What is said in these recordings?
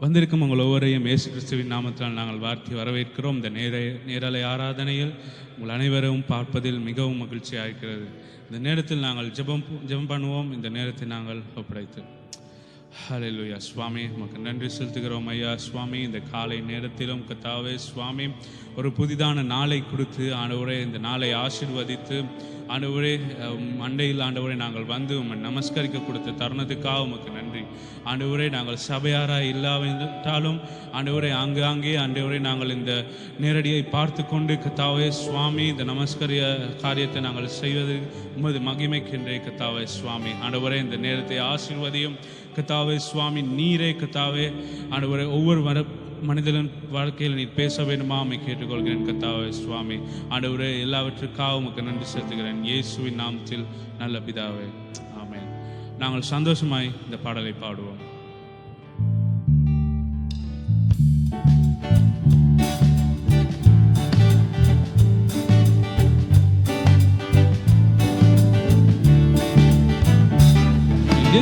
வந்திருக்கும் உங்கள் ஒவ்வொருவரையும் இயேசு கிறிஸ்துவின் நாமத்தால் நாங்கள் வாழ்த்தி வரவேற்கிறோம். இந்த நேரலை ஆராதனையில் உங்கள் அனைவரும் பார்ப்பதில் மிகவும் மகிழ்ச்சியாக இருக்கிறது. இந்த நேரத்தில் நாங்கள் ஜெபம் பண்ணுவோம். இந்த நேரத்தை நாங்கள் ஒப்படைத்து ஹல்லேலூயா. சுவாமி உமக்கு நன்றி செலுத்துகிறோம் ஐயா. சுவாமி இந்த காலை நேரத்திலும் கர்த்தாவே சுவாமி ஒரு புதிதான நாளை கொடுத்து ஆண்டவரே இந்த நாளை ஆசீர்வதித்து ஆண்டவரே மண்டையில் ஆண்டவரே நாங்கள் வந்து உம்மை நமஸ்கரிக்க கொடுத்த தருணத்துக்காக உமக்கு நன்றி ஆண்டவரே. நாங்கள் சபையாராக இல்லாவிட்டாலும் ஆண்டவரே ஆங்காங்கே ஆண்டவரே நாங்கள் இந்த நேரடியை பார்த்து கொண்டு கர்த்தாவே சுவாமி இந்த நமஸ்கரிய காரியத்தை நாங்கள் செய்வது உமது மகிமைக்கின்றே கர்த்தாவே சுவாமி. ஆண்டவரே இந்த நேரத்தை ஆசீர்வதியும் கர்த்தாவே சுவாமி. நீரே கர்த்தாவே ஆண்டவரே ஒவ்வொரு மனிதனின் வாழ்க்கையில் நீர் பேச வேண்டுமா உம்மை கேட்டுக்கொள்கிறேன் கர்த்தாவே சுவாமி. ஆண்டவரே எல்லாவற்றுக்காக உமக்கு நன்றி செலுத்துகிறேன் இயேசுவின் நாமத்தில் நல்ல பிதாவே, ஆமென். நாங்கள் சந்தோஷமாய் இந்த பாடலை பாடுவோம்.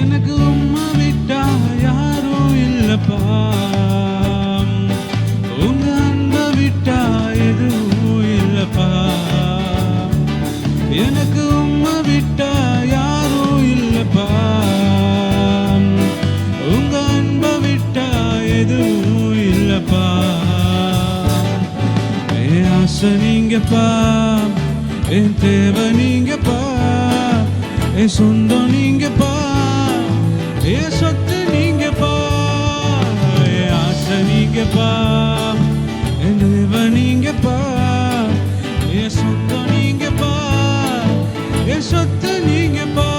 எனக்கு உம்மை விட்டா யாரும் இல்லப்பா, உங்க அன்பை விட்டா எதுவும் இல்லப்பா. எனக்கு உம்மை விட்டா யாரும் இல்லப்பா, உங்க அன்பை விட்டா எதுவும் இல்லப்பா. என் ஆசை நீங்கப்பா, என் தேவை நீங்கப்பா, என் சொந்தம் நீங்கப்பா, என் சொத்து நீங்கப்பா, என் ஆசை நீங்கப்பா, என் தேவை நீங்கப்பா, என் சொந்தம் நீங்கப்பா, என் சொத்து நீங்கப்பா.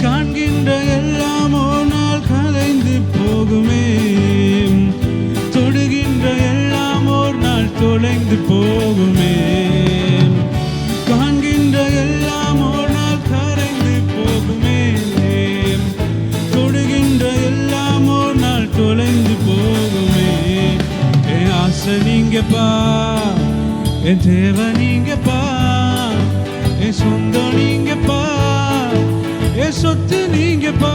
காண்கின்ற எல்லாம் ஒரு நாள் கலைந்து போகுமே, தொடுகின்ற எல்லாம் ஒரு நாள் தொலைந்து போகுமே. காண்கின்ற எல்லாம் ஒரு நாள் கரைந்து போகுமே, தொடுகின்ற எல்லாம் ஒரு நாள் தொலைந்து போகுமே. என் ஆசை நீங்கப்பா, என் தேவை நீங்கப்பா, என் சொந்தம் நீங்கப்பா, என் சொத்து நீங்கப்பா.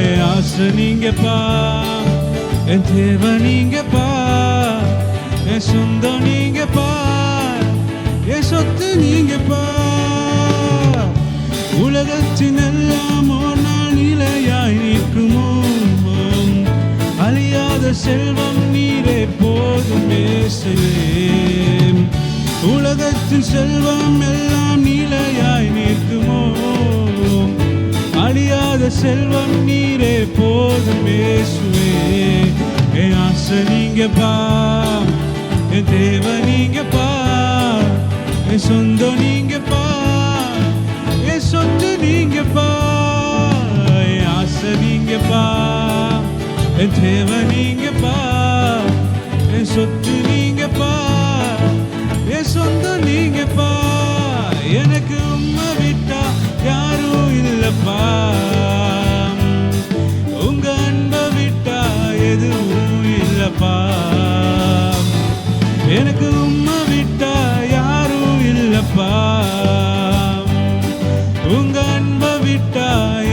என் ஆசை நீங்கப்பா, என் தேவை நீங்கப்பா, என் சொந்தம் நீங்கப்பா, என் சொத்து நீங்கப்பா. உலகத்தின் எல்லாம் ஒரு நாள் நிலையாய் நிற்குமோ, அழியாத செல்வம் நீரே போதும் இயேசுவே. உலகத்தின் செல்வம் எல்லாம் நிலையாய் நிற்குமோ, அழியாத செல்வம் நீரே போதும் இயேசுவே. என் ஆசை நீங்கப்பா, என் தேவை நீங்கப்பா, என் சொந்தம் நீங்கப்பா, என் சொத்து நீங்கப்பா. என் ஆசை நீங்கப்பா, என் தேவை நீங்கப்பா, என் சொத்து நீங்கப்பா, என் சொந்தம் நீங்கப்பா. எனக்கு உம்மை விட்டா யாரும் இல்லப்பா, உங்க அன்பை விட்டா எதுவும் இல்லப்பா. எனக்கு உம்மை விட்டா யாரும் இல்லப்பா, உங்க அன்பை விட்டா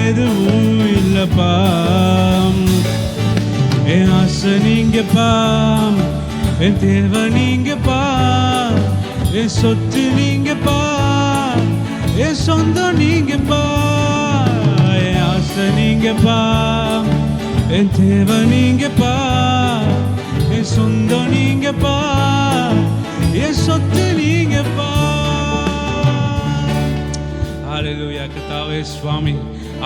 எதுவும் இல்லப்பா. என் ஆசை நீங்கப்பா, என் தேவை நீங்கப்பா, என் சொத்து நீங்கப்பா, என் சொந்தம் நீங்கப்பா. என் ஆசை நீங்கப்பா, என் தேவை நீங்கப்பா, என் சொந்தம் நீங்கப்பா, என் சொத்து நீங்கப்பா. ஹல்லேலூயா. கர்த்தாவே சுவாமி,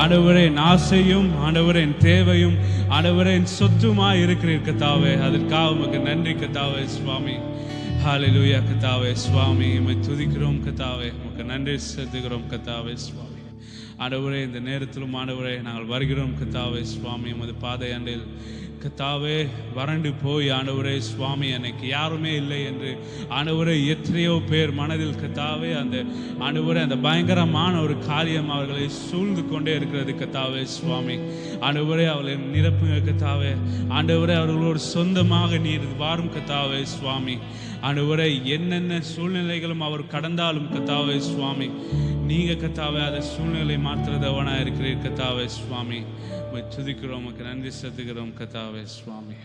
ஆண்டவரே என் ஆசையும் ஆண்டவரே என் தேவையும் ஆண்டவரே என் சொத்துமாய் இருக்கிறீர் கர்த்தாவே. அதற்காக உமக்கு நன்றி கர்த்தாவே சுவாமி. ஹல்லேலூயா. கர்த்தாவே சுவாமி உம்மை துதிக்கிறோம் கர்த்தாவே, உமக்கு நன்றி செலுத்துகிறோம் கர்த்தாவே சுவாமி. ஆண்டவரே இந்த நேரத்திலும் ஆண்டவரே நாங்கள் வருகிறோம் கர்த்தாவே சுவாமி. உமது பாதை அண்டையில் கர்த்தாவே வறண்டு போய் ஆண்டவரே சுவாமி எனக்கு யாருமே இல்லை என்று ஆண்டவரே எத்தனையோ பேர் மனதில் கர்த்தாவே அந்த ஆண்டவரே அந்த பயங்கரமான ஒரு காரியம் அவர்களை சூழ்ந்து கொண்டே இருக்கிறது கர்த்தாவே சுவாமி. ஆண்டவரே அவர்களை நிரப்புங்க கர்த்தாவே. ஆண்டவரே அவர்களோடு சொந்தமாக நீர் வாரும் கர்த்தாவே சுவாமி. ஆண்டவரே என்னென்ன சூழ்நிலைகளும் அவர் கடந்தாலும் கர்த்தாவே சுவாமி நீங்க கத்தாவே அதை சூழ்நிலை மாற்றுறதவனாக இருக்கிறீர் கத்தாவே சுவாமி. துதிக்கிறோம், உமக்கு நன்றி செலுத்துகிறோம் கத்தாவே சுவாமி.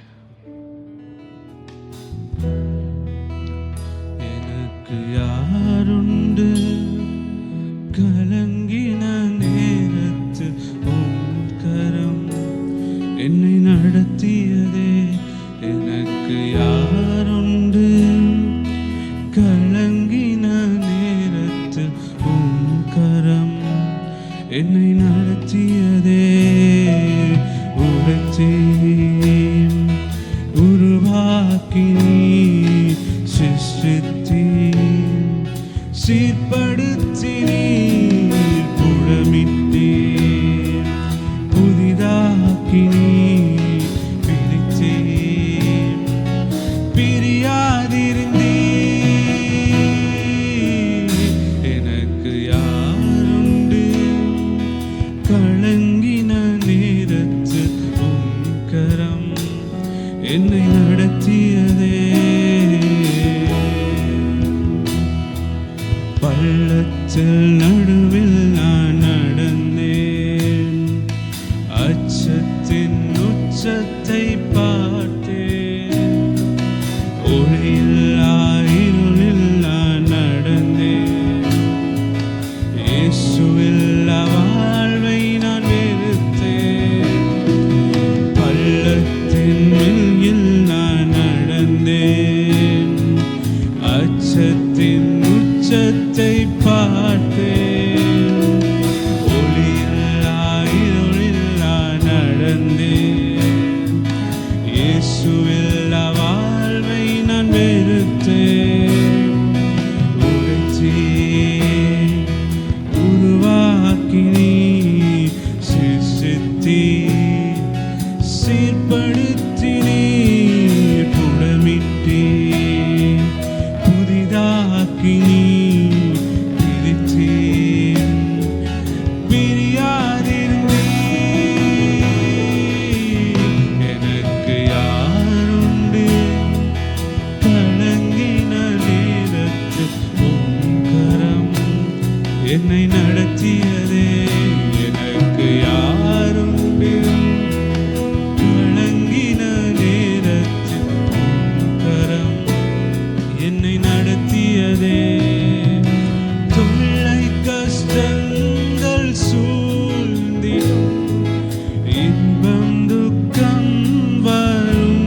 எனக்கு யாருண்டு கலங்கின நேரத்து உம் கரம் என்னை நடத்தியதே. எனக்கு யாருண்டு கலங்கின நேரத்து உம் கரம் என்னை நடத்தியதே. உடைத்தேன் உருவாக்கி சிருஷ்டித்தேன் சீர்படுத்தினீர் புடமிட்டேன் புதிதாக்கி பிரித்தேன் பிரியாதிருந்தீர். எனக்கு யாருண்டு கலங்கின நேரத்து உம் கரம் என்னை நடத்தியதே. பள்ளத்தில் நடுவில் நான் நடந்தேன், அச்சத்தின் உச்சத்தை பார்த்தேன். ஒளியில்லா இருளில் நான் நடந்தேன், இயேசுவில்லா வாழ்வை நான் வெறுத்தேன். பள்ளத்தின் வெளியில் நான் நடந்தேன், அச்சத்தின் உச்சத்தை பார்த்தேன். ஒளியில்லா இருளில் நான் நடந்தேன், இயேசுவில்லா வாழ்வை நான் வெறுத்தேன். உடைத்தேன் உருவாக்கி சிருஷ்டித்தீர் சீர்படுத்தினீர் புடமிட்டீர் புதிதாக்கி பிரித்தீர் பிரியாதிருந்தீர். எனக்கு யாருண்டு கலங்கின நேரத்து உம் கரம் என்னை நடத்தியதே. எனக்கு யாருண்டு கலங்கின நேரத்து உம் கரம் என்னை நடத்தியதே. தொல்லை கஷ்டங்கள் சூழ்ந்திடும், இன்பம் துக்கம் வரும்,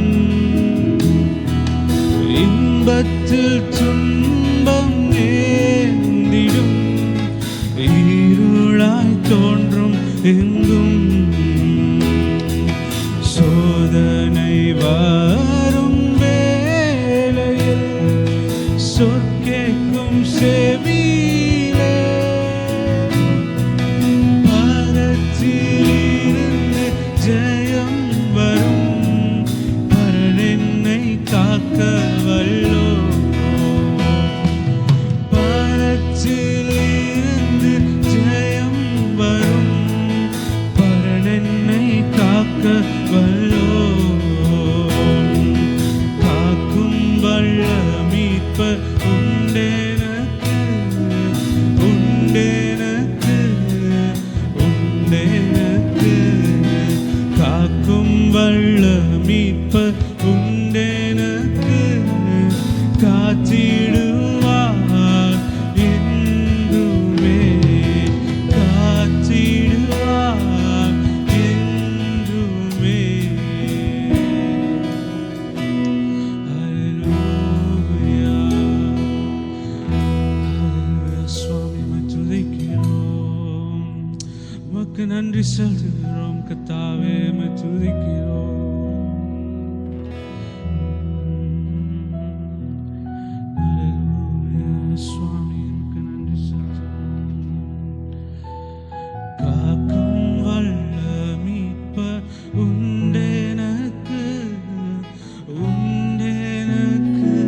இன்பத்தில் துன்பம் நேர்ந்திடும், இருளாய் தோன்றும் எங்கும். சோதனை வரும் வேளையில் சொற்கேட்கும் செவியிலே, பரத்திலிருந்து ஜெயம் வரும், பரன் என்னை காக்க வல்லோ. பரத்திலிருந்து ஜெயம் வரும், பரன் என்னை காக்க வல்லோ. காக்கும் வல்ல மீட்பர் உண்டெனக்கு, உண்டெனக்கு, உண்டெனக்கு. காக்கும் வல்ல மீட்பர் உண்டெனக்கு, காத்திடுவார் என்றுமே, காத்திடுவார் என்றுமே. ஹல்லேலூயா, ஹல்லேலூயா. சுவாமி உம்மை துதிக்கிறோம், உமக்கு நன்றி செலுத்துகிறோம் கர்த்தாவே, உம்மை துதிக்கிறோம். ஹல்லேலூயா, சுவாமி உமக்கு நன்றி செலுத்துகிறோம். காக்கும் வல்ல மீட்பர் உண்டெனக்கு, உண்டெனக்கு,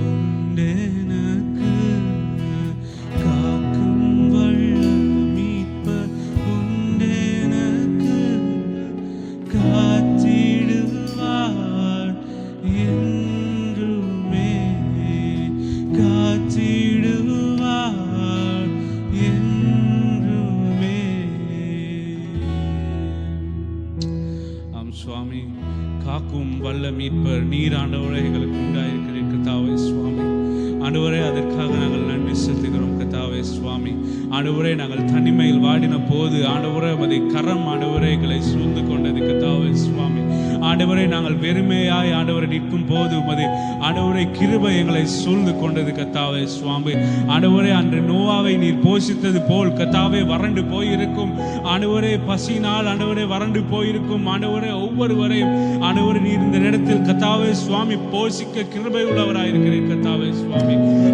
உண்டெனக்கு. காக்கும் வல்ல மீட்பர் உண்டெனக்கு, காத்திடுவார் என்றுமே, காத்திடுவார் சுவாமி. காக்கும் வல்ல மீட்பர் நீர் ஆண்டவரே எங்களுக்கு உண்டாயிருக்கிறீர் கர்த்தாவே சுவாமி. ஆண்டவரே, அதற்காக நாங்கள் நன்றி செலுத்துகிறோம் கர்த்தாவே சுவாமி. ஆண்டவரே, நாங்கள் தனிமையில் வாடின போது ஆண்டவரே உமது கரம் ஆண்டவரே எங்களை சூழ்ந்து கொண்டது கர்த்தாவே சுவாமி. ஆண்டவரே, நாங்கள் வெறுமையாய் ஆண்டவரை நிற்கும் போது உமது ஆண்டவரை கிருபை எங்களை சூழ்ந்து கொண்டது கர்த்தாவே சுவாமி. ஆண்டவரே, அன்று நோவாவை நீர் போஷித்தது போல் கர்த்தாவே வறண்டு போயிருக்கும் ஆண்டவரே, பசியினால் ஆண்டவரே வறண்டு போயிருக்கும் ஆண்டவரே ஒவ்வொருவரையும் ஆண்டவரே நீர் இந்த இடத்தில் கர்த்தாவே சுவாமி போஷிக்க கிருபை உள்ளவராயிருக்கிறீர் கர்த்தாவே சுவாமி.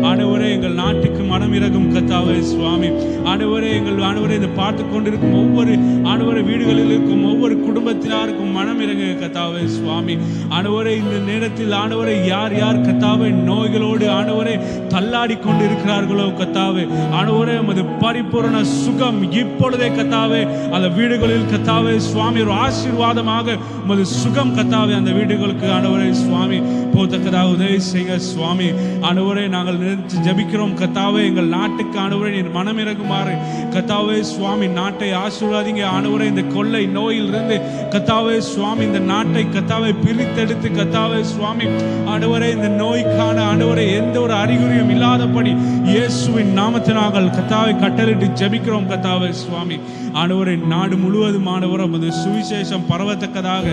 ஆண்டவரே, எங்கள் நாட்டுக்கு மனம் இறங்கும் கர்த்தாவே சுவாமி. ஆண்டவரே, எங்கள் ஆண்டவரே இதை பார்த்து கொண்டிருக்கும் ஒவ்வொரு ஆண்டவரே வீடுகளில் இருக்கும் ஒவ்வொரு குடும்பத்தினருக்கும் மனம் இறங்க கர்த்தாவே சுவாமி. ஆண்டவரே, இந்த நேரத்தில் ஆண்டவரே யார் யார் கர்த்தாவே நோய்களோடு ஆண்டவரே தள்ளாடி கொண்டு இருக்கிறார்களோ கர்த்தாவே, ஆண்டவரே உமது பரிபூரண சுகம் இப்பொழுதே கர்த்தாவே அந்த வீடுகளில் கர்த்தாவே சுவாமி ஒரு ஆசீர்வாதமாக உமது சுகம் கர்த்தாவே அந்த வீடுகளுக்கு ஆண்டவரே சுவாமி போதக்கதாக உதவி செய்ய சுவாமி. ஆண்டவரே, நாங்கள் நினைத்து ஜெபிக்கிறோம் கர்த்தாவே, எங்கள் நாட்டுக்கு ஆண்டவரே நீர் மனம் இறங்குமாறு கர்த்தாவே சுவாமி நாட்டை ஆசீர்வாதிங்க ஆண்டவரே. இந்த கொள்ளை நோயிலிருந்து கர்த்தாவே சுவாமி இந்த நாட்டை கர்த்தாவே பிரித்தெடுத்து கர்த்தாவே சுவாமி ஆண்டவரே இந்த நோய்க்கான ஆண்டவரே எந்த ஒரு அறிகுறியும் இல்லாதபடி இயேசுவின் நாமத்தினால் கர்த்தாவை கட்டளையிட்டு ஜெபிக்கிறோம் கர்த்தாவே சுவாமி. ஆண்டவரே, நாடு முழுவதும் ஆண்டவரே உமது சுவிசேஷம் பரவத்தக்கதாக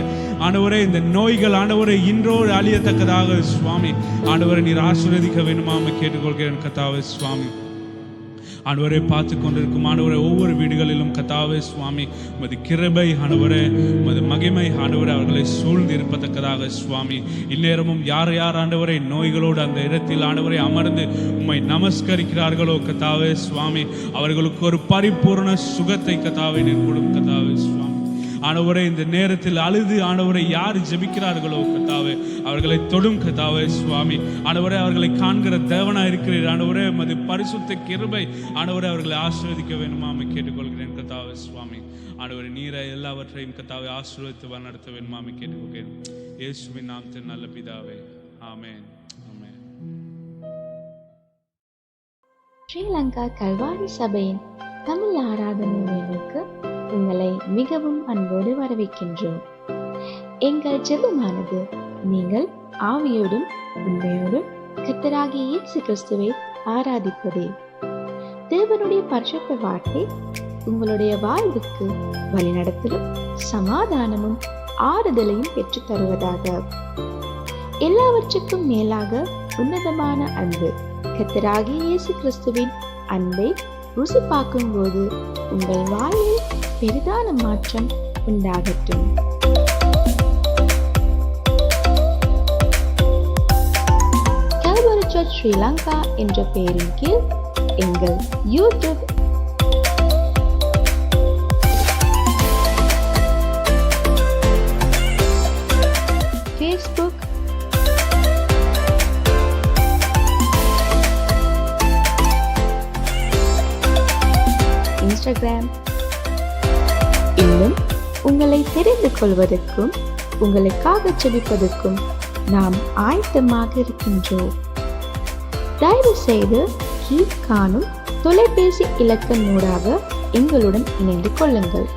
ஆண்டவரே இந்த நோய்கள் ஆண்டவரே இன்றோடு அழியத்தக்கதாக சுவாமி ஆண்டவரை நீர் ஆசீர்வதிக்க வேண்டுமாம் கேட்டுக்கொள்கிறேன் கர்த்தாவே சுவாமி. ஆண்டவரை பார்த்து கொண்டிருக்கும் ஆண்டவரை ஒவ்வொரு வீடுகளிலும் கர்த்தாவே சுவாமி உமது கிருபை ஆண்டவரே உமது மகிமை ஆண்டவரை அவர்களை சூழ்ந்து இருப்பதற்கதாக சுவாமி. இந்நேரமும் யார் யார் ஆண்டவரை நோய்களோடு அந்த இடத்தில் ஆண்டவரை அமர்ந்து உம்மை நமஸ்கரிக்கிறார்களோ கர்த்தாவே சுவாமி அவர்களுக்கு ஒரு பரிபூர்ண சுகத்தை கர்த்தாவே நீர் கொடும் கர்த்தாவே சுவாமி. ஆண்டவரே, இந்த நேரத்தில் அழுது ஆண்டவரை யார் ஜெபிக்கிறார்களோ கர்த்தாவே அவர்களை தொடும் கர்த்தாவே சுவாமி. ஆண்டவரே, அவர்களை காண்கிற தேவனா இருக்கிறீர் ஆண்டவரே உமது பரிசுத்த கிருபை ஆண்டவரே அவர்களை ஆசீர்வதிக்க வேண்டுமா கேட்டுக்கொள்கிறேன் கர்த்தாவே சுவாமி. ஆண்டவரே, நீரை எல்லாவற்றையும் கர்த்தாவே ஆசீர்வதித்து வழிநடத்த வேண்டுமா கேட்டுக்கொள்கிறேன் இயேசுவின் நாமத்தில் நல்ல பிதாவே, ஆமென். ஆமென். ஸ்ரீலங்கா கல்வாரி சபையின் தமிழ் ஆராதனை வேலைக்கு உங்களை மிகவும் அன்போடு வரவேற்கின்றோம். எங்கள் ஜெபமானது நீங்கள் ஆவியோடும் உண்மையோடும் கர்த்தராகிய இயேசு கிறிஸ்துவை ஆராதிப்பதே. தேவனுடைய பரிசுத்த வார்த்தை உங்களுடைய வாழ்வுக்கு வழிநடத்தலும் சமாதானமும் ஆறுதலையும் பெற்றுத் தருவதாக. எல்லாவற்றுக்கும் மேலாக உன்னதமான அன்பு கர்த்தராகிய இயேசு கிறிஸ்துவின் அன்பை ருசி பார்க்கும் போது உங்கள் வாழ்வில் பெரிதான மாற்றம் உண்டாகட்டும். கல்வரி சர்ச் ஸ்ரீலங்கா என்ற பெயரின் கீழ் எங்கள் யூடியூப், ஃபேஸ்புக், இன்ஸ்டாகிராம் இன்னும் உங்களை தெரிந்து கொள்வதற்கும் உங்களுக்காக ஜெபிப்பதற்கும் நாம் ஆயத்தமாக இருக்கின்றோம். தயவு செய்து கீழ்காணும் தொலைபேசி இலக்கமூடாக எங்களுடன் இணைந்து கொள்ளுங்கள்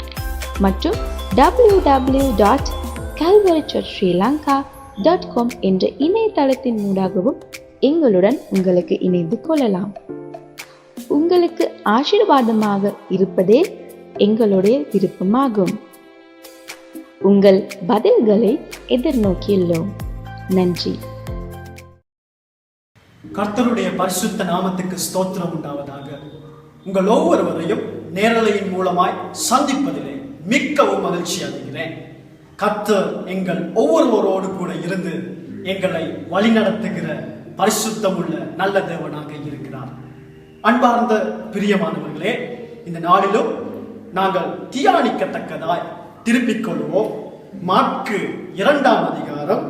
மற்றும் www.calvarychurchsrilanka.com என்ற இணையதளத்தின் மூலமாகவும் எங்களுடன் உங்களுக்கு இணைந்து கொள்ளலாம். உங்களுக்கு ஆசீர்வாதமாக இருப்பதே எங்களுடைய விருப்பமாகும். உங்கள் பதில்களை எதிர்நோக்கியுள்ளோம். நன்றி. கர்த்தருடைய பரிசுத்த நாமத்துக்கு ஸ்தோத்திரம் உண்டாவதாக. உங்கள் ஒவ்வொருவரையும் நேரலையின் மூலமாய் சந்திப்பதிலே மிக்கவும் மகிழ்ச்சி அடைகிறேன். கர்த்தர் எங்கள் ஒவ்வொருவரோடு கூட இருந்து எங்களை வழிநடத்துகிற பரிசுத்தமுள்ள நல்ல தேவனாக இருக்கிறார். அன்பார்ந்த பிரியமானவர்களே, இந்த நாளிலும் நாங்கள் தியானிக்கத்தக்கதாய் திருப்பிக் கொள்வோம். மாற்கு 2ஆம் அதிகாரம்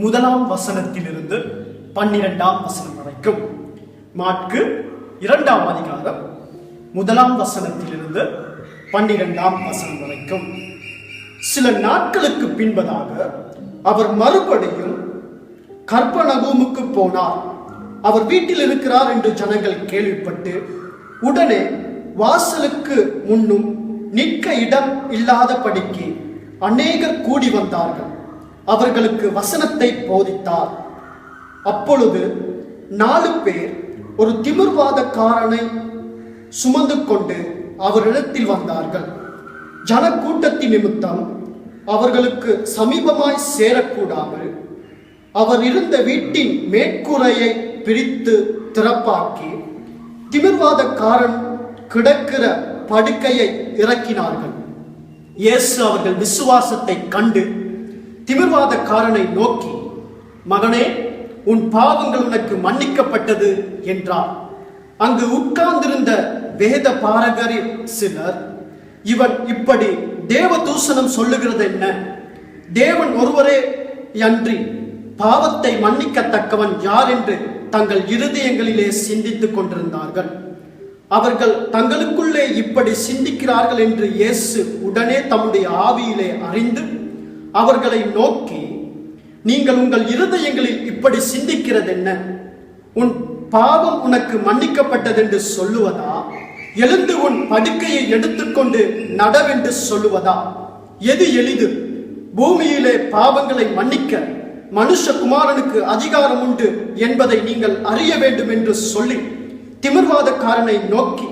1ஆம் வசனத்திலிருந்து 12ஆம் வசனம் வரைக்கும். மாற்கு 2ஆம் அதிகாரம் 1ஆம் வசனத்திலிருந்து 12ஆம் வசனம் வரைக்கும். சில நாட்களுக்கு பின்பதாக அவர் மறுபடியும் கர்பநகூமுக்கு போனார். அவர் வீட்டில் இருக்கிறார் என்று ஜனங்கள் கேள்விப்பட்டு உடனே வாசலுக்கு முன்னும் நிற்க இடம் இல்லாதபடிக்கு அநேகர் கூடி வந்தார்கள். அவர்களுக்கு வசனத்தை போதித்தார். அப்பொழுது 4 பேர் ஒரு திமிர்வாதக்காரனை சுமந்து கொண்டு அவரிடத்தில் வந்தார்கள். ஜனக்கூட்டத்தின் நிமித்தம் அவர்களுக்கு சமீபமாய் சேரக்கூடாமல் அவர் இருந்த வீட்டின் மேற்கூரையை பிரித்து திறப்பாக்கி திமிர்வாதக்காரன் கிடக்கிற படுக்கையை இறக்கினார்கள். இயேசு அவர்கள் விசுவாசத்தை கண்டு திமிர்வாதக்காரனை நோக்கி, மகனே, உன் பாவங்கள் உனக்கு மன்னிக்கப்பட்டது என்றார். அங்கு உட்கார்ந்திருந்த வேத பாரகரில் சிலர், இவன் இப்படி தேவதூஷணம் சொல்லுகிறது என்ன? தேவன் ஒருவரே அன்றி பாவத்தை மன்னிக்கத்தக்கவன் யார் என்று தங்கள் இருதயங்களிலே சிந்தித்துக் கொண்டிருந்தார்கள். அவர்கள் தங்களுக்குள்ளே இப்படி சிந்திக்கிறார்கள் என்று இயேசு உடனே தம்முடைய ஆவியிலே அறிந்து அவர்களை நோக்கி, நீங்கள் உங்கள் இருதயங்களில் இப்படி சிந்திக்கிறது என்ன? உன் பாவம் உனக்கு மன்னிக்கப்பட்டது என்று சொல்லுவதா, எழுந்து உன் படுக்கையை எடுத்துக்கொண்டு நடவென்று சொல்லுவதா? எது எளிது? பூமியிலே பாவங்களை மன்னிக்க மனுஷகுமாரனுக்கு அதிகாரம் உண்டு என்பதை நீங்கள் அறிய வேண்டும் என்று சொல்லி திமிர்வாதக்காரனை நோக்கி,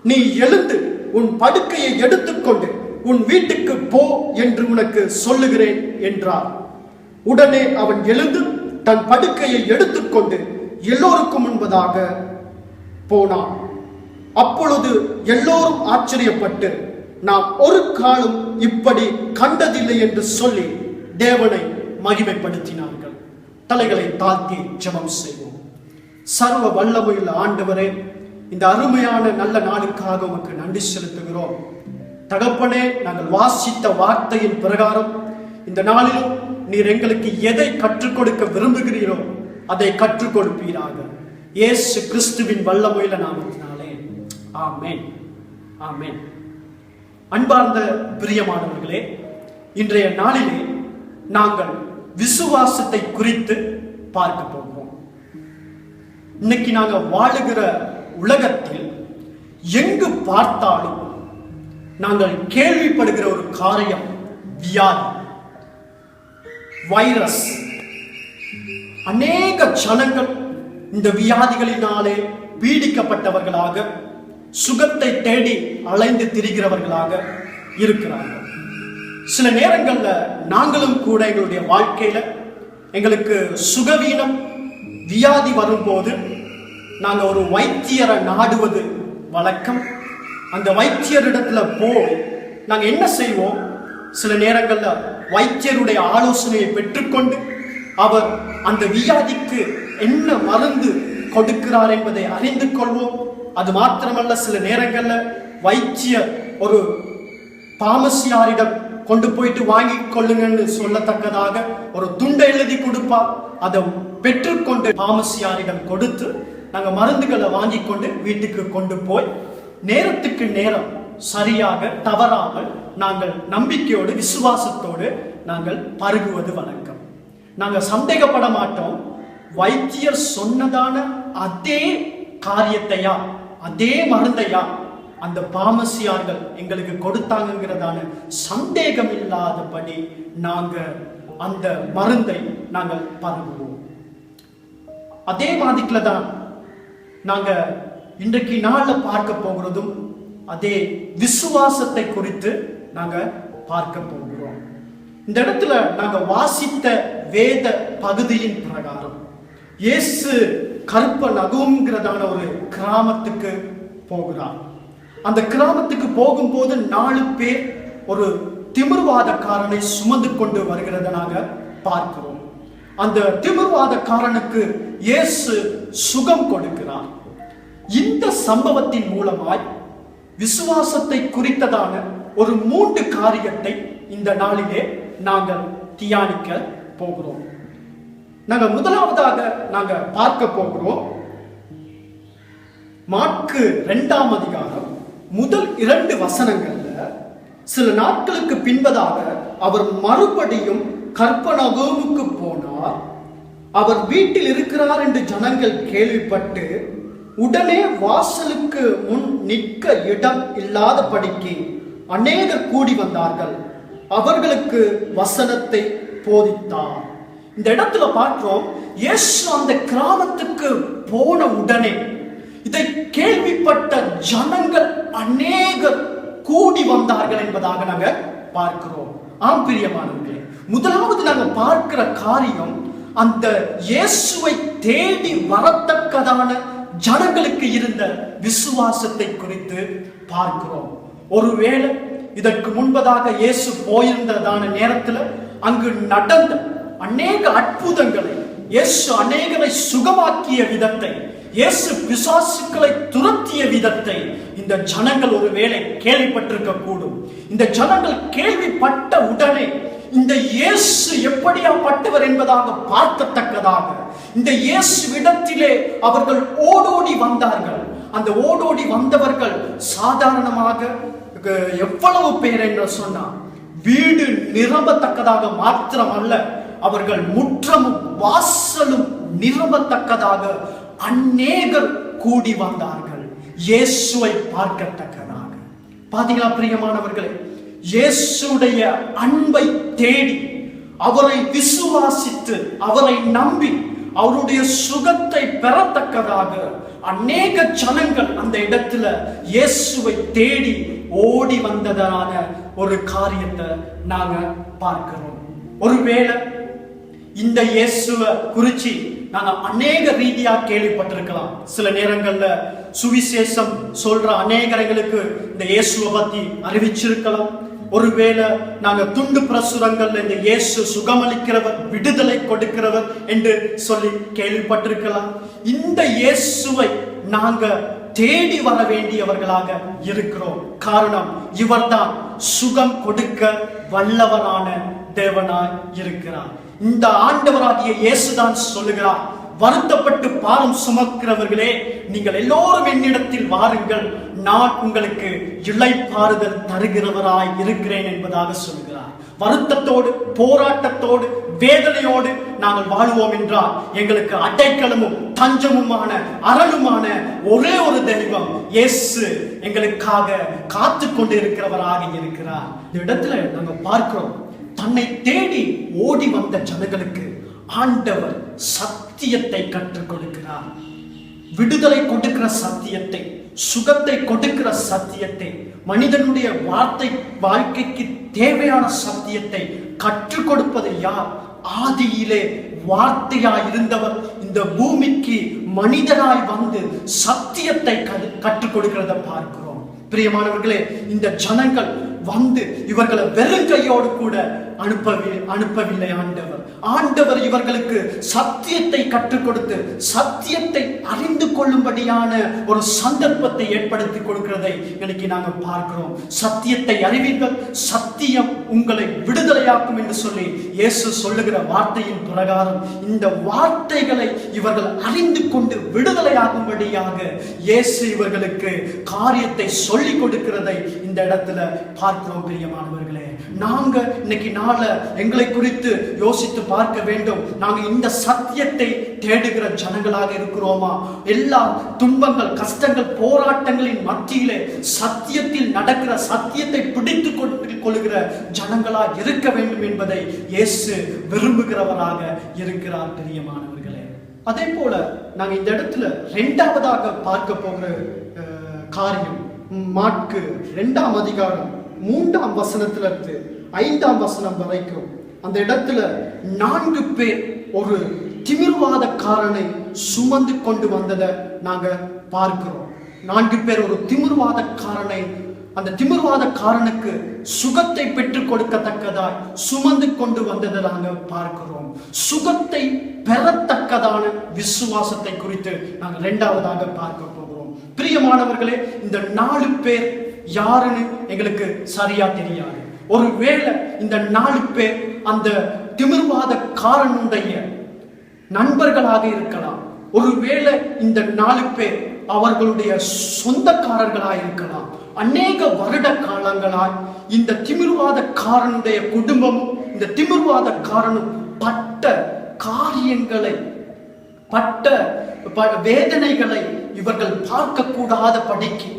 நீ எழுந்து உன் படுக்கையை எடுத்துக்கொண்டு உன் வீட்டுக்கு போ என்று உனக்கு சொல்லுகிறேன் என்றார். உடனே அவன் எழுந்து தன் படுக்கையை எடுத்துக்கொண்டு எல்லோருக்கும் முன்பதாக போனான். அப்பொழுது எல்லோரும் ஆச்சரியப்பட்டு, நாம் ஒரு காலம் இப்படி கண்டதில்லை என்று சொல்லி தேவனை மகிமைப்படுத்தினார்கள். தலைகளை தாழ்த்தி ஜெபம் செய்வோம். சர்வ வல்லமையுள்ள ஆண்டவரே, இந்த அருமையான நல்ல நாளுக்காக உமக்கு நன்றி செலுத்துகிறோம். தகப்பனே, நாங்கள் வாசித்த வார்த்தையின் பிரகாரம் இந்த நாளிலும் நீர் எங்களுக்கு எதை கற்றுக் கொடுக்க விரும்புகிறீரோ அதை கற்றுக் கொடுப்பீராக. இயேசு கிறிஸ்துவின் வல்லமையுள்ள நாமத்தினாலே ஆமென், ஆமென். அன்பார்ந்த பிரியமானவர்களே, இன்றைய நாளிலே நாங்கள் விசுவாசத்தை குறித்து பார்க்க போகிறோம். இன்னைக்கு நாங்கள் வாழுகிற உலகத்தில் எங்கு பார்த்தாலும் நாங்கள் கேள்விப்படுகிற ஒரு காரியம் வியாதி, வைரஸ். அநேக ஜனங்கள் இந்த வியாதிகளினாலே பீடிக்கப்பட்டவர்களாக, சுகத்தை தேடி அலைந்து திரிகிறவர்களாக இருக்கிறார்கள். சில நேரங்கள்ல நாங்களும் கூட எங்களுடைய வாழ்க்கையில எங்களுக்கு சுகவீனம், வியாதி வரும்போது நாங்க ஒரு வைத்தியரை நாடுவது வழக்கம். அந்த வைத்தியரிடத்துல போய் நாங்க என்ன செய்வோம்? சில நேரங்கள்ல வைத்தியருடைய ஆலோசனையை பெற்றுக்கொண்டு அவர் அந்த வியாதிக்கு என்ன மருந்து கொடுக்கிறார் என்பதை அறிந்து கொள்வோம். அது மாத்திரமல்ல, சில நேரங்கள்ல வைத்தியர் ஒரு பாமசியாரிடம் கொண்டு போயிட்டு வாங்கி கொள்ளுங்கன்னு சொல்லத்தக்கதாக ஒரு துண்டை எழுதி கொடுப்பார். அதை பெற்றுக்கொண்டு பாமசியாரிடம் கொடுத்து நாங்க மருந்துகளை வாங்கி கொண்டு வீட்டுக்கு கொண்டு போய் நேரத்துக்கு நேரம் சரியாக தவறாமல் நாங்கள் நம்பிக்கையோடு விசுவாசத்தோடு நாங்கள் பருகுவது வழக்கம். நாங்கள் சந்தேகப்பட மாட்டோம். வைத்தியர் சொன்னதான அதே காரியத்தையா, அதே மருந்தையா அந்த பாமசியார்கள் எங்களுக்கு கொடுத்தாங்கிறதான சந்தேகம் இல்லாதபடி நாங்க அந்த மருந்தை நாங்கள் பருகுவோம். அதே மாதிரில தான் நாங்க இன்றைக்கு நாள்ல பார்க்க போகிறதும் அதே விசுவாசத்தை குறித்து நாங்க பார்க்க போகிறோம். இந்த இடத்துல நாங்க வாசித்த வேத பகுதியின் பிரகாரம் இயேசு கற்பநகூம்ங்கிறதான ஒரு கிராமத்துக்கு போகிறார். அந்த கிராமத்துக்கு போகும்போது 4 பேர் ஒரு திமிர்வாதக்காரனை சுமந்து கொண்டு வருகிறத நாங்க பார்க்கிறோம். அந்த திமிர்வாதக்காரனுக்கு இயேசு சுகம் கொடுக்கிறார். இந்த சம்பவத்தின் மூலமாய் விசுவாசத்தை குறித்ததான ஒரு 3 காரியத்தை இந்த நாளிலே நாங்கள் தியானிக்க போகிறோம். நாங்கள் முதலாவதாக நாங்க பார்க்க போகிறோம் மாற்கு 2ஆம் அதிகாரம் முதல் 2 வசனங்கள்ல, சில நாட்களுக்கு பின்பதாக அவர் மறுபடியும் கற்பநகூமுக்கு போனார். அவர் வீட்டில் இருக்கிறார் என்று ஜனங்கள் கேள்விப்பட்டு உடனே வாசலுக்கு முன் நிற்க இடம் இல்லாதபடிக்கு அநேகர் கூடி வந்தார்கள். அவர்களுக்கு வசனத்தை போதித்தார். இந்த இடத்துல பார்க்கிறோம், இயேசு அந்த கிராமத்துக்கு போன உடனே இதை கேள்விப்பட்ட ஜனங்கள் அநேகர் கூடி வந்தார்கள் என்பதாக நாங்க பார்க்கிறோம். ஆம் பிரியமானவர்களே, முதலாவது நாங்க பார்க்கிற காரியம், அந்த இயேசுவை தேடி வரத்தக்கதான ஜனங்களுக்கு இருந்த விசுவாசத்தை குறித்து பார்க்கிறோம். ஒருவேளை இதற்கு முன்பதாக இயேசு போயிருந்ததான நேரத்தில் அங்கு நடந்த அநேக அற்புதங்களை, இயேசு அநேகரை சுகமாக்கிய விதத்தை, இயேசு பிசாசுக்களை துரத்திய விதத்தை இந்த ஜனங்கள் ஒருவேளை கேள்விப்பட்டிருக்க கூடும். இந்த ஜனங்கள் கேள்விப்பட்ட உடனே இந்த இயேசு எப்படியாப்பட்டவர் என்பதாக பார்க்கத்தக்கதாக இந்த இயேசுவிடத்திலே அவர்கள் ஓடோடி வந்தார்கள். அந்த ஓடோடி வந்தவர்கள் சாதாரணமாக எவ்வளவு பேர் என்று சொன்னார், வீடு நிரம்பத்தக்கதாக மாத்திரமல்ல, அவர்கள் முற்றமும் வாசலும் நிரம்பத்தக்கதாக அநேகர் கூடி வந்தார்கள், இயேசுவை பார்க்கத்தக்கதாக. பாத்தீங்களா பிரியமானவர்களே, இயேசுடைய அன்பை தேடி அவரை விசுவாசித்து அவரை நம்பி அவருடைய சுகத்தை பெறத்தக்கதாக அநேக ஜனங்கள் அந்த இடத்துல இயேசுவை தேடி ஓடி வந்ததான ஒரு காரியத்தை நாங்க பார்க்கிறோம். ஒருவேளை இந்த இயேசுவை குறிச்சு நாங்க அநேக ரீதியா கேள்விப்பட்டிருக்கலாம். சில நேரங்கள்ல சுவிசேஷம் சொல்ற அநேகர்களுக்கு இந்த இயேசுவை பத்தி அறிவிச்சிருக்கலாம். ஒருவேளை நாங்க துண்டு பிரசுரங்கள்ல இந்த இயேசு சுகமளிக்கிறவர், விடுதலை கொடுக்கிறவர் என்று சொல்லி கேள்விப்பட்டிருக்கலாம். இந்த இயேசுவை நாங்க தேடி வர வேண்டியவர்களாக இருக்கிறோம். காரணம், இவர்தான் சுகம் கொடுக்க வல்லவரான தேவனாய் இருக்கிறார். இந்த ஆண்டவராகிய இயேசுதான் சொல்லுகிறார், வருத்தப்பட்டு பாரம் சுமக்கிறவர்களே, நீங்கள் எல்லோரும் என்னிடத்தில் வாருங்கள், நான் உங்களுக்கு இளைப்பாறுதல் தருகிறவராய் இருக்கிறேன் என்பதாக சொல்கிறார். வருத்தத்தோடு, போராட்டத்தோடு, வேதனையோடு நாங்கள் வாழ்வோம் என்றால் எங்களுக்கு அடைக்கலமும் தஞ்சமுமான அரணுமான ஒரே ஒரு தெய்வம் இயேசு எங்களுக்காக காத்து கொண்டு இருக்கிறவராக இருக்கிறார். இந்த இடத்துல நாங்கள் பார்க்கிறோம், தன்னை தேடி ஓடி வந்த ஜனங்களுக்கு ஆண்டவர் சத்தியத்தை கற்றுக் கொடுக்கிறார். விடுதலை கொடுக்கிற சத்தியத்தை, சுகத்தை கொடுக்கிற சத்தியத்தை, மனிதனுடைய வாழ்க்கைக்கு தேவையான சத்தியத்தை கற்றுக் கொடுப்பது யார்? ஆதியிலே வார்த்தையாய் இருந்தவர் இந்த பூமிக்கு மனிதனாய் வந்து சத்தியத்தை கற்றுக் கொடுக்கிறத பார்க்கிறோம். பிரியமானவர்களே, இந்த ஜனங்கள் வந்து இவர்களை வெறுங்கையோடு கூட அனுப்பவில்லை ஆண்டவர் இவர்களுக்கு சத்தியத்தை கற்றுக் கொடுத்து சத்தியத்தை அறிந்து கொள்ளும்படியான ஒரு சந்தர்ப்பத்தை ஏற்படுத்தி கொடுக்கிறதை இன்னைக்கு நாங்கள் பார்க்கிறோம். சத்தியத்தை அறிவீர்கள், சத்தியம் உங்களை விடுதலையாக்கும் என்று சொல்லி இயேசு சொல்லுகிற வார்த்தையின் பிரகாரம் இந்த வார்த்தைகளை இவர்கள் அறிந்து கொண்டு விடுதலையாகும்படியாக இயேசு இவர்களுக்கு காரியத்தை சொல்லிக் கொடுக்கிறதை இந்த இடத்துல பார்க்கிறோம். பிரியமானவர்களே, நாங்க இன்னைக்கு நாள எங்களை குறித்து யோசித்து பார்க்க வேண்டும். நாங்க இந்த சத்தியத்தை தேடுகிற ஜனங்களாக இருக்கிறோமா? எல்லா துன்பங்கள், கஷ்டங்கள், போராட்டங்களின் மத்தியிலே சத்தியத்தில் நடக்கிற, சத்தியத்தை பிடித்துக் கொள்ளுகிற ஜனங்களாக இருக்க வேண்டும் என்பதை இயேசு விரும்புகிறவராக இருக்கிறார். பிரியமானவர்களே, அதே போல நாங்க இந்த இடத்துல இரண்டாவதாக பார்க்க போகிற காரியம், மாற்கு 2ஆம் அதிகாரம் 3ஆம் வசனத்திலிருந்து 5ஆம் வசனம் வரைக்கும் அந்த இடத்துல 4 பேர் ஒரு திமிர்வாதக்காரனை சுமந்து கொண்டு வந்ததை நாங்க பார்க்கிறோம். 4 பேர் ஒரு திமிர்வாதக்காரனை, அந்த திமிர்வாதக்காரனுக்கு சுகத்தை பெற்றுக் கொடுக்கத்தக்கதாய் சுமந்து கொண்டு வந்ததை நாங்க பார்க்கிறோம். சுகத்தை பெறத்தக்கதான விசுவாசத்தை குறித்து நாங்கள் 2ஆவதாக பார்க்க போகிறோம். பிரியமானவர்களே, இந்த 4 பேர் யாருன்னு எங்களுக்கு சரியா தெரியாது. ஒருவேளை இந்த 4 பேர் அந்த திமிர்வாதக்காரனுடைய நண்பர்களாக இருக்கலாம். ஒருவேளை இந்த 4 பேர் அவர்களுடைய சொந்தக்காரர்களாக இருக்கலாம். அநேக வருட காலங்களாய் இந்த திமிர்வாதக்காரனுடைய குடும்பமும் இந்த திமிர்வாதக்காரனும் பட்ட காரியங்களை, பட்ட வேதனைகளை இவர்கள் பார்க்க கூடாத படிக்கு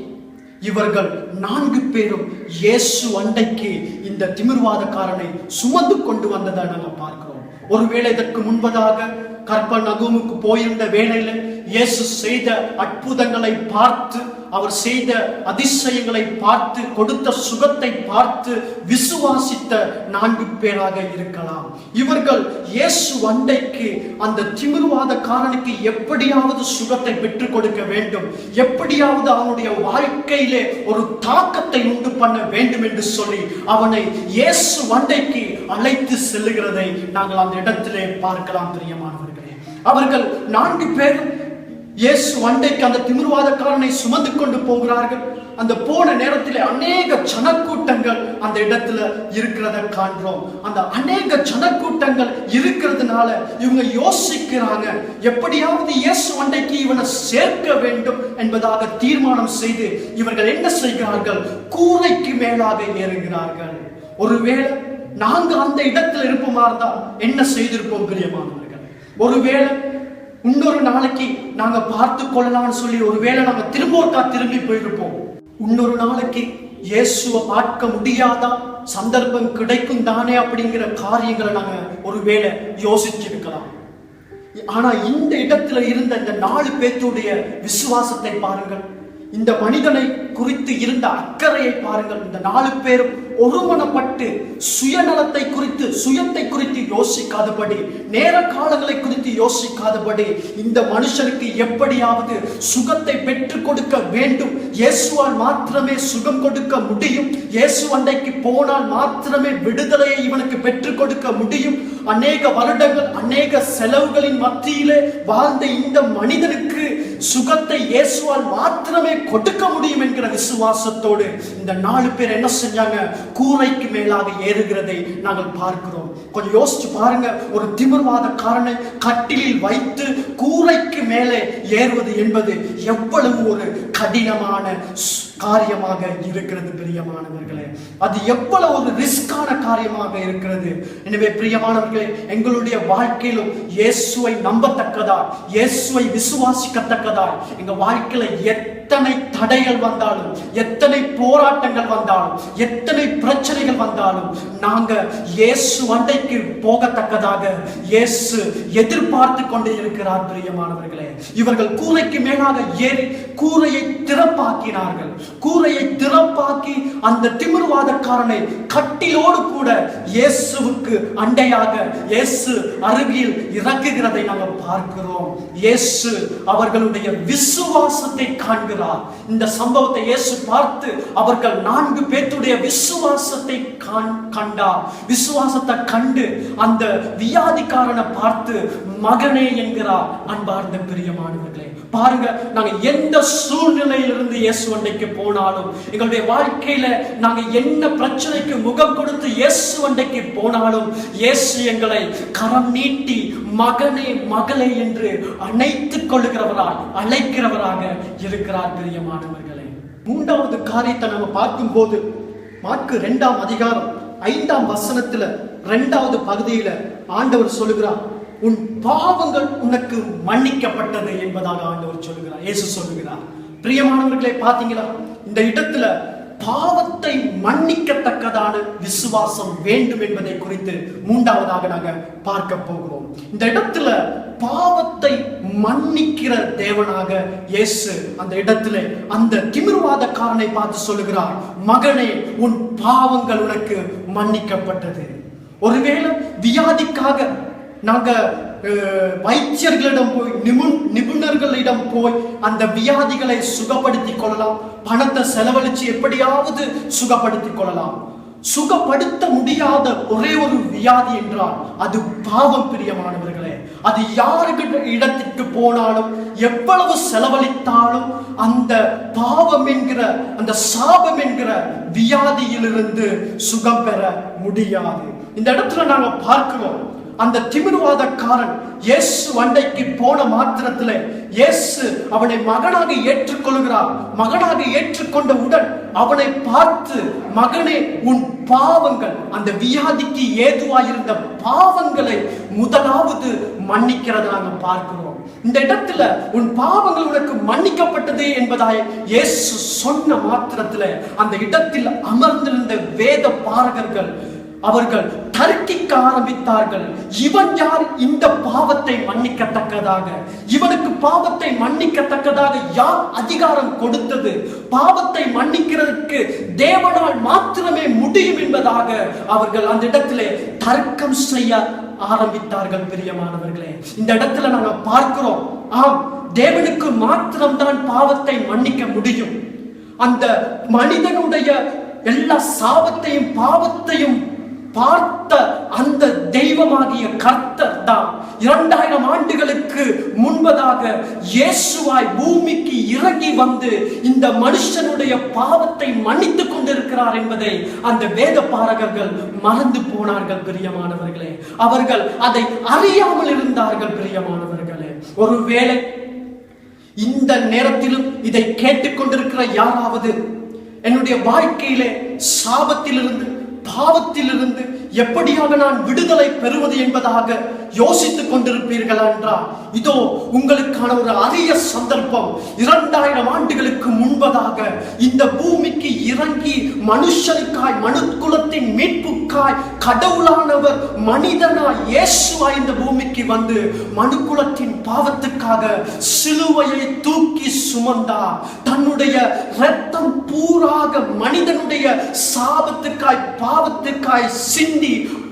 இவர்கள் 4 பேரும் இயேசு அண்டைக்கு இந்த திமிர்வாதக்காரனை சுமந்து கொண்டு வந்ததை நாங்க பார்க்கிறோம். ஒருவேளை இதற்கு முன்பதாக கர்பநகூமுக்கு போயிருந்த வேளையில இயேசு செய்த அற்புதங்களை பார்த்து, அவர் செய்த அதிசயங்களை பார்த்து, கொடுத்த சுகத்தை பார்த்து விசுவாசித்த 4 பேராக இருக்கலாம். இவர்கள் இயேசு அண்டைக்கு அந்த திமிர்வாதக்காரனுக்கு எப்படியாவது சுகத்தை பெற்றுக் கொடுக்க வேண்டும், எப்படியாவது அவனுடைய வாழ்க்கையிலே ஒரு தாக்கத்தை உண்டு பண்ண வேண்டும் என்று சொல்லி அவனை இயேசு அண்டைக்கு அழைத்து செல்லுகிறதை நாங்கள் அந்த இடத்திலே பார்க்கலாம். பிரியமானவர்களே, அவர்கள் 4 பேரும் இயேசு அண்டைக்கு அந்த திமிர்வாதக்காரனை சுமந்து கொண்டு போகிறார்கள். அந்த போன நேரத்தில் அநேக ஜனக்கூட்டங்கள் அந்த இடத்துல இருக்கிறத காண்றோம். அந்த அநேக ஜனக்கூட்டங்கள் இருக்கிறதுனால இவங்க யோசிக்கிறாங்க, எப்படியாவது இயேசு அண்டைக்கு இவனை சேர்க்க வேண்டும் என்பதாக தீர்மானம் செய்து இவர்கள் என்ன செய்கிறார்கள்? கூரைக்கு மேலாக ஏறுகிறார்கள். ஒருவேளை நாங்க அந்த இடத்துல இருப்போமா இருந்தா என்ன செய்திருப்போம் பிரியமானவர்கள்? ஒருவேளை இன்னொரு நாளைக்கு நாங்க பார்த்து கொள்ளலாம்னு சொல்லி ஒருவேளை நாங்க திரும்பி போயிருப்போம். இன்னொரு நாளைக்கு இயேசுவை பார்க்க முடியாதா, சந்தர்ப்பம் கிடைக்கும் தானே அப்படிங்கிற காரியங்களை நாங்க ஒருவேளை யோசிச்சிருக்கலாம். ஆனா இந்த இடத்துல இருந்த இந்த 4 பேருடைய விசுவாசத்தை பாருங்கள், இந்த மனிதனை குறித்து இருந்த அக்கறையை பாருங்கள். இந்த 4 பேரும் ஒருமனப்பட்டு சுயநலத்தை குறித்து, சுயத்தை குறித்து யோசிக்காதபடி, நேர காலங்களை குறித்து யோசிக்காதபடி, இந்த மனுஷனுக்கு எப்படியாவது சுகத்தை பெற்றுக் கொடுக்க வேண்டும், இயேசுவால் மாத்திரமே சுகம் கொடுக்க முடியும், இயேசு அண்டைக்கு போனால் மாத்திரமே விடுதலையை இவனுக்கு பெற்றுக் கொடுக்க முடியும், அநேக வருடங்கள் அநேக செலவுகளின் மத்தியிலே வாழ்ந்த இந்த மனிதனுக்கு சுகத்தை இயேசுவால் மாத்திரமே கொடுக்க முடியும் என்கிற விசுவாசத்தோடு இந்த 4 பேர் என்ன செஞ்சாங்க? கூரைக்கு மேலாக ஏறுகிறதை நாங்கள் பார்க்கிறோம். கொஞ்சம் யோசிச்சு பாருங்க, ஒரு திமிர்வாதக்காரனை கட்டிலில் வைத்து கூரைக்கு மேலே ஏறுவது என்பது எவ்வளவு ஒரு கடினமான காரியமாக இருக்கிறது பிரியமானவர்களே. அது எவ்வளவு ஒரு ரிஸ்கான காரியமாக இருக்கிறது. எனவே பிரியமானவர்களே, எங்களுடைய வாழ்க்கையிலும் இயேசுவை நம்பத்தக்கதா, இயேசுவை விசுவாசிக்கத்தக்கதா எங்க வாழ்க்கையில எத்தனை தடைகள் வந்தாலும், எத்தனை போராட்டங்கள் வந்தாலும், எத்தனை பிரச்சனைகள் வந்தாலும் நாங்க இயேசு அண்டைக்கு போகத்தக்கதாக இயேசு எதிர்பார்த்து கொண்டே இருக்கிறார் பிரியமானவர்களே. இவர்கள் கூரைக்கு மேலாக ஏறி கூரையை திறப்பாக்கினார்கள். கூரையை திறப்பாக்கி அந்த திமிர்வாதக்காரனை கட்டிலோடு கூட இயேசுவுக்கு அண்டையாக இயேசு அருகில் இறக்குகிறதை நாங்கள் பார்க்கிறோம். இயேசு அவர்களுடைய விசுவாசத்தை காண்கிறார். இந்த சம்பவத்தை இயேசு பார்த்து அவர்கள் 4 பேருடைய விசுவாசத்தை கண்டார். விசுவாசத்தை கண்டு அந்த வியாதிக்காரனை பார்த்து மகனே என்கிறார். அன்பார்ந்த பிரியமானவர்களே, பாருங்க, நாங்க எந்த சூழ்நிலையிலிருந்து இயேசு அண்டைக்கு போனாலும், எங்களுடைய வாழ்க்கையில நாங்க என்ன பிரச்சனைக்கு முகம் கொடுத்து இயேசு அண்டைக்கு போனாலும் இயேசு எங்களை கரம் நீட்டி மகனே மகளே என்று அணைத்துக் கொள்ளுகிறவராக, அழைக்கிறவராக இருக்கிறார் பிரியமானவர்களே. 3வது காரியத்தை நம்ம பார்க்கும் போது மாற்கு 2ஆம் அதிகாரம் 5ஆம் வசனத்துல 2வது பகுதியில ஆண்டவர் சொல்லுகிறார், உன் பாவங்கள் உனக்கு மன்னிக்கப்பட்டது என்பதாக ஆண்டவர் சொல்லுகிறார், இயேசு சொல்லுகிறார். பிரியமானவர்களே, பாத்தீங்களா? இந்த இடத்துல பாவத்தை மன்னிக்கத்தக்கதான விசுவாசம் வேண்டும் என்பதை குறித்து 3வதாக நாங்க பார்க்க போகிறோம். இந்த இடத்துல பாவத்தை மன்னிக்கிற தேவனாக இயேசு அந்த இடத்துல அந்த திமிர்வாதக்காரனை பார்த்து சொல்லுகிறார், மகனே உன் பாவங்கள் உனக்கு மன்னிக்கப்பட்டது. ஒருவேளை வியாதிக்காக நாங்க வைத்தியர்களிடம் போய், நிபுணர்களிடம் போய் அந்த வியாதிகளை சுகப்படுத்திக் கொள்ளலாம், பணத்தை செலவழிச்சு எப்படியாவது சுகப்படுத்திக் கொள்ளலாம். சுகப்படுத்த முடியாத ஒரே ஒரு வியாதி என்றால் அது பாவம் பிரியமானவர்களே. அது யாருக்கு இடத்திற்கு போனாலும், எவ்வளவு செலவழித்தாலும் அந்த பாவம் என்கிற, அந்த சாபம் என்கிற வியாதியிலிருந்து சுகம் பெற முடியாது. இந்த இடத்துல நாங்க பார்க்கிறோம், அந்த திமிர்வாதக்காரன் இயேசு அண்டைக்கு போன மாத்திரத்தில் இயேசு அவனை மகனாக ஏற்றுக்கொள்கிறார். மகனாக ஏற்றுக்கொண்டவுடன் அவனை பார்த்து, மகனே உன் பாவங்கள், அந்த வியாதிக்கு ஏதுவாயிருந்த பாவங்களை முதலாவது மன்னிக்கிறத நாங்கள் பார்க்கிறோம். இந்த இடத்துல உன் பாவங்கள் உனக்கு மன்னிக்கப்பட்டது என்பதாய் இயேசு சொன்ன மாத்திரத்துல அந்த இடத்தில் அமர்ந்திருந்த வேத பாரகர்கள் அவர்கள் தர்க்கிக்க ஆரம்பித்தார்கள். இவன் யார் இந்த பாவத்தை மன்னிக்கத்தக்கதாக, இவனுக்கு பாவத்தை மன்னிக்கத்தக்கதாக யார் அதிகாரம் கொடுத்தது, பாவத்தை மன்னிக்கிறதுக்கு தேவனால் மாத்திரமே முடியும் என்பதாக அவர்கள் அந்த இடத்திலே தர்க்கம் செய்ய ஆரம்பித்தார்கள். பிரியமானவர்களே, இந்த இடத்துல நாங்க பார்க்கிறோம், ஆம், தேவனுக்கு மாத்திரம்தான் பாவத்தை மன்னிக்க முடியும். அந்த மனிதனுடைய எல்லா சாபத்தையும் பாவத்தையும் பார்த்த அந்த தெய்வமாகிய கர்த்தர் தான் 2000 ஆண்டுகளுக்கு முன்பதாக இயேசுவாய் பூமிக்கு இறங்கி வந்து இந்த மனுஷனுடைய பாவத்தை மன்னித்துக் கொண்டிருக்கிறார் என்பதை அந்த வேத பாரகர்கள் மறந்து போனார்கள். பிரியமானவர்களே, அவர்கள் அதை அறியாமல் இருந்தார்கள். பிரியமானவர்களே, ஒருவேளை இந்த நேரத்திலும் இதை கேட்டுக்கொண்டிருக்கிற யாராவது என்னுடைய வாழ்க்கையிலே சாபத்திலிருந்து பாவத்திலிருந்து எப்படியாக நான் விடுதலை பெறுவது என்பதாக யோசித்துக் கொண்டிருப்பீர்கள் என்றால் இதோ உங்களுக்கான ஒரு அரிய சந்தர்ப்பம். 2000 ஆண்டுகளுக்கு முன்பதாக இந்த பூமிக்கு இறங்கி மனுஷனுக்காய், மனுக்குலத்தின் மீட்புக்காய் கடவுளானவர் மனிதனாய் இயேசுவாய் இந்த பூமிக்கு வந்து மனுக்குலத்தின் பாவத்துக்காக சிலுவையை தூக்கி சுமந்தார். தன்னுடைய இரத்தம் பூராக மனிதனுடைய சாபத்துக்காய் பாவத்துக்காய் சிந்தி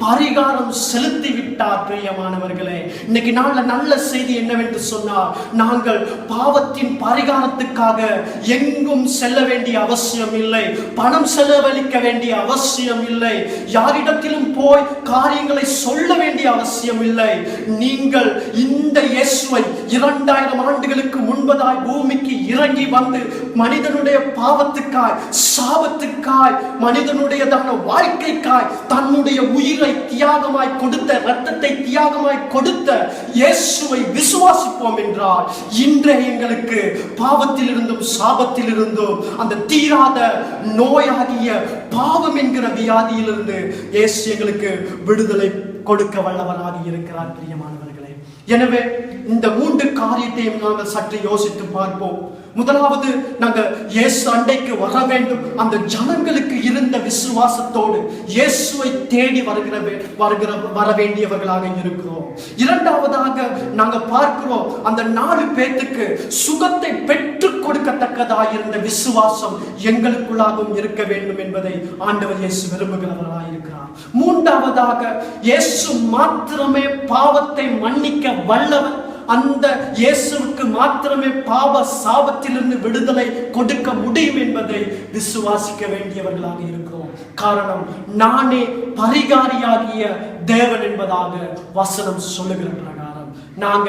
பரிகாரம் செலுத்தி விட்டார். பிரியமானவர்களே, இன்னைக்கு நல்ல செய்தி என்னவென்று சொன்னால், நாங்கள் பாவத்தின் பரிகாரத்துக்காக எங்கும் செல்ல வேண்டிய அவசியம் இல்லை, பணம் செலவழிக்க வேண்டிய அவசியம் இல்லை, யாரிடத்திலும் போய் காரியங்களை சொல்ல வேண்டிய அவசியம் இல்லை. நீங்கள் இந்த இயேசுவை 2000 ஆண்டுகளுக்கு முன்பதாய் பூமிக்கு இறங்கி வந்து மனிதனுடைய பாவத்துக்காய், சாபத்துக்காய், மனிதனுடையதான வாழ்க்கைக்காய் தன்னுடைய உயிரை தியாகமாய் கொடுத்த, இரத்தத்தை தியாகமாய் கொடுத்த இயேசுவை விசுவாசிப்போம் என்றால் இன்றே எங்களுக்கு பாவத்தில் இருந்தும் சாபத்தில் இருந்தும் அந்த தீராத நோயாகிய பாவம் என்கிற வியாதியிலிருந்து இயேசு எங்களுக்கு விடுதலை கொடுக்க வல்லவராக இருக்கிறார். பிரியமானவர்களே, எனவே இந்த 3 காரியத்தையும் நாங்கள் சற்று யோசித்து பார்ப்போம். முதலாவது, நாங்கள் இயேசு அண்டைக்கு வர வேண்டும். அந்த ஜனங்களுக்கு இருந்த விசுவாசத்தோடு இயேசுவை தேடி வர வேண்டியவர்களாக இருக்கிறோம். இரண்டாவதாக நாங்கள் பார்க்கிறோம், அந்த 4 பேருக்கு சுகத்தை பெற்றுக் கொடுக்கத்தக்கதாக இருந்த விசுவாசம் எங்களுக்குள்ளாகவும் இருக்க வேண்டும் என்பதை ஆண்டவர் இயேசு விரும்புகிறவராக இருக்கிறார். மூன்றாவதாக, இயேசு மாத்திரமே பாவத்தை மன்னிக்க வல்லவர். அந்த இயேசுவுக்கு மாத்திரமே பாவ சாபத்திலிருந்து விடுதலை கொடுக்க முடியும் என்பதை விசுவாசிக்க வேண்டியவர்களாக இருக்கிறோம். காரணம், நானே பரிகாரியாகிய தேவன் என்பதாக வசனம் சொல்லுகிற பிரகாரம் நாங்க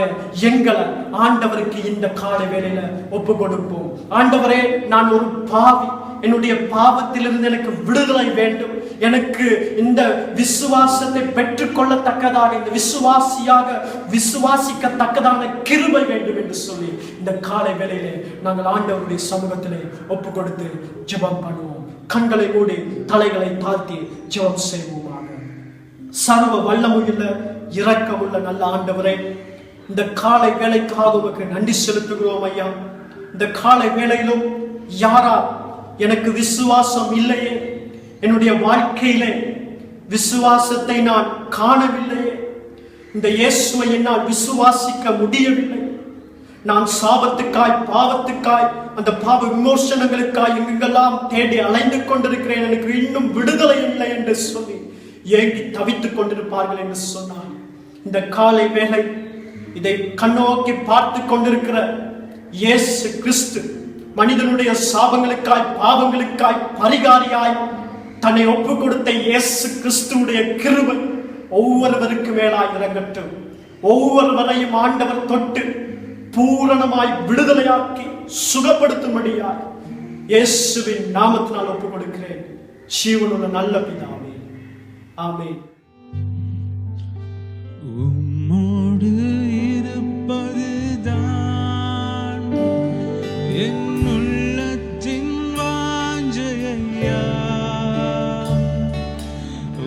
எங்களை ஆண்டவருக்கு இந்த காலை வேளையில ஒப்பு கொடுப்போம். ஆண்டவரே, நான் ஒரு பாவி, என்னுடைய பாவத்திலிருந்து எனக்கு விடுதலை வேண்டும், எனக்கு இந்த விசுவாசத்தை பெற்றுக்கொள்ளத்தக்கதாக, இந்த விசுவாசிக்கத்தக்கதான கிருபை வேண்டும் என்று சொல்லி இந்த காலை வேளையிலே நாங்கள் ஆண்டவருடைய சமூகத்திலே ஒப்பு கொடுத்து ஜெபம் பண்ணுவோம். கண்களை மூடி தலைகளை தாழ்த்தி ஜெபம் செய்வோமாக. சர்வ வல்லமையுள்ள இரக்கமுள்ள நல்ல ஆண்டவரே, இந்த காலை வேளைக்காக உமக்கு நன்றி செலுத்துகிறோம் ஐயா. இந்த காலை வேளையிலும் யாரா எனக்கு விசுவாசம் இல்லையே, என்னுடைய வாழ்க்கையிலே விசுவாசத்தை நான் காணவில்லையே, இந்த இயேசுவை என்னால் விசுவாசிக்க முடியவில்லை, நான் சாபத்துக்காய், பாவத்துக்காய், அந்த பாவ விமோசனங்களுக்காய் எங்கெல்லாம் தேடி அலைந்து கொண்டிருக்கிறேன், எனக்கு இன்னும் விடுதலை இல்லை என்று சொல்லி ஏங்கி தவித்துக் கொண்டிருப்பார்கள் என்று சொன்னார். இந்த காலை வேளை இதை கண்ணோக்கி பார்த்து கொண்டிருக்கிற இயேசு கிறிஸ்து மனிதனுடைய சாபங்களுக்காய், பாவங்களுக்காய் பரிகாரியாய் தன்னை ஒப்பு கொடுத்த இயேசு கிறிஸ்துவுடைய கிருபை ஒவ்வொருவருக்கு மேலாய் இறங்கட்டும். ஒவ்வொருவரையும் ஆண்டவர் தொட்டு பூரணமாய் விடுதலையாக்கி சுகப்படுத்தும்படியாய் இயேசுவின் நாமத்தினால் ஒப்பு கொடுக்கிறேன். ஜீவனுள்ள நல்ல பிதாவே, ஆமென். உம்மோடு இருப்பதுதான் என் உள்ளத்தின் வாஞ்சையா,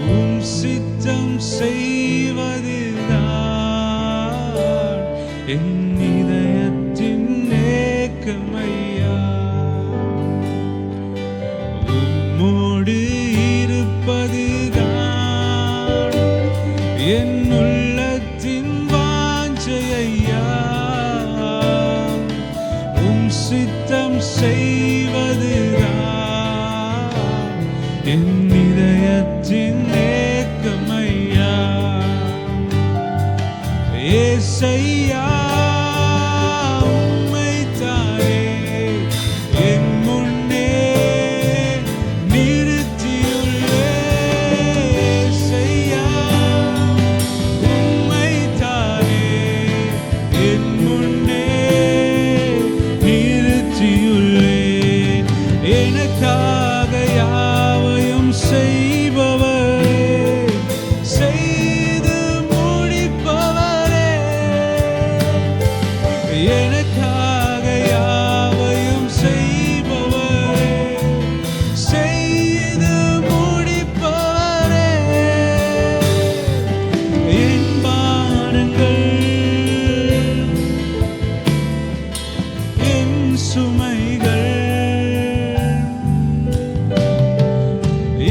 உம் சித்தம் செய்வதுதான் என் என் உள்ளத்தின் வாஞ்சையா உம் சித்தம் செய்வதுதான் என் இதயத்தின் ஏக்கமையா. ஏசையா உம்மைத்தானே என் முன்னே நிறுத்தியுள்ளேன். ஏசையா உம்மைத்தானே என் முன்னே நிறுத்தியுள்ளேன். எனக்காக யாவையும் செய்பவரே, செய்து முடிப்பவரே, எனக்காக யாவையும் செய்பவரே, செய்து முடிப்பவரே. என் பாரங்கள் என் சுமைகள்,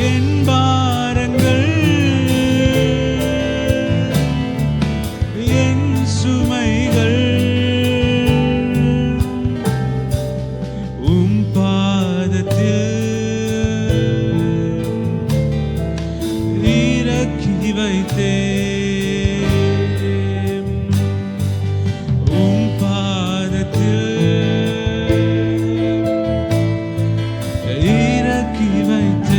என் பாரங்கள் என் சுமைகள் உம் பாதத்தில் இறக்கி வைத்தேன். உம் பாதத்தில் இறக்கி வைத்தேன்.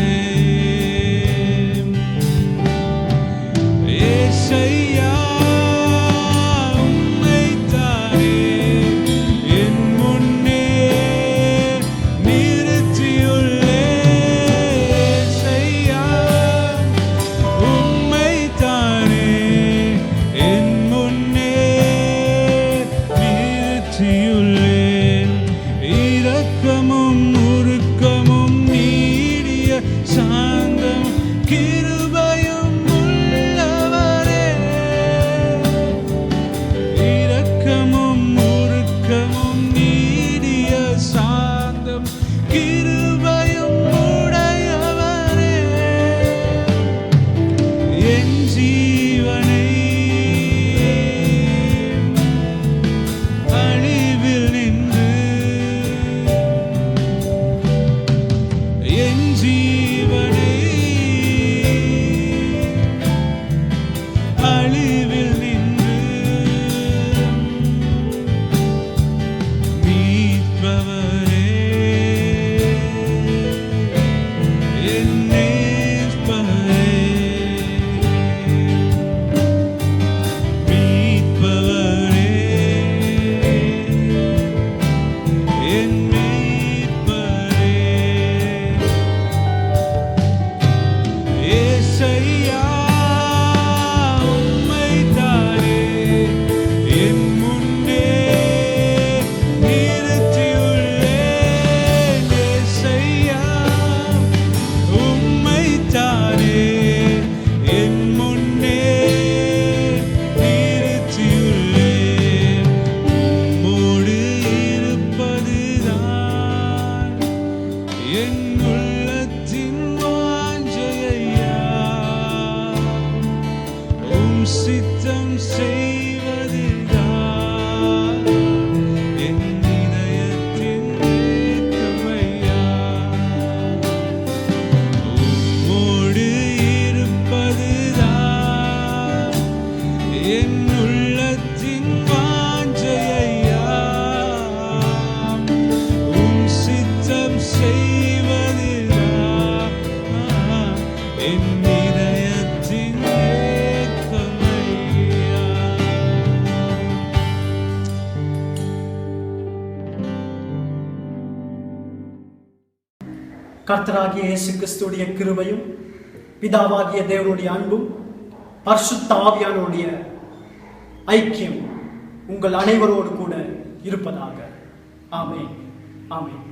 ஏசையா உம்மைத்தானே என் முன்னே நிறுத்தியுள்ளேன். ஏசையா உம்மைத்தானே என் முன்னே நிறுத்தியுள்ளேன். இரக்கமும் உருக்கமும் நீடிய சாந்தம் கிருபையும் உள்ளவரே. இரக்கமும் உருக்கமும் நீடிய சாந்தம் கிருபையும் உடையவரே. என் ஜீவனை அழிவில் நின்று, என் ஜீவனை அழிவில் நின்று மீட்பவரே, என் நேசரே. மீட்பவரே, என் மீட்பரே. ஏசையா உம்மைத்தானே என் முன்னே நிறுத்தியுள்ளேன். ஏசையா உம்மைத்தானே என் முன்னே நிறுத்தியுள்ளேன். உம்மோடு இருப்பதுதான் என் உள்ளத்தின் வாஞ்சையா உம் சித்தம் செய்வதுதான் என் இதயத்தின் ஏக்கமையா. உம்மோடு இருப்பதுதான் என் உள்ளத்தின் வாஞ்சையா உம் சித்தம் செய்வதுதான் என் இதயத்தின் ஏக்கமையா. கர்த்தராகிய இயேசு கிறிஸ்துடைய கிருபையும் பிதாவாகிய தேவனுடைய அன்பும் பரிசுத்த ஆவியானவருடைய ஐக்கியம் உங்கள் அனைவரோடு கூட இருப்பதாக. ஆமென். ஆமென்.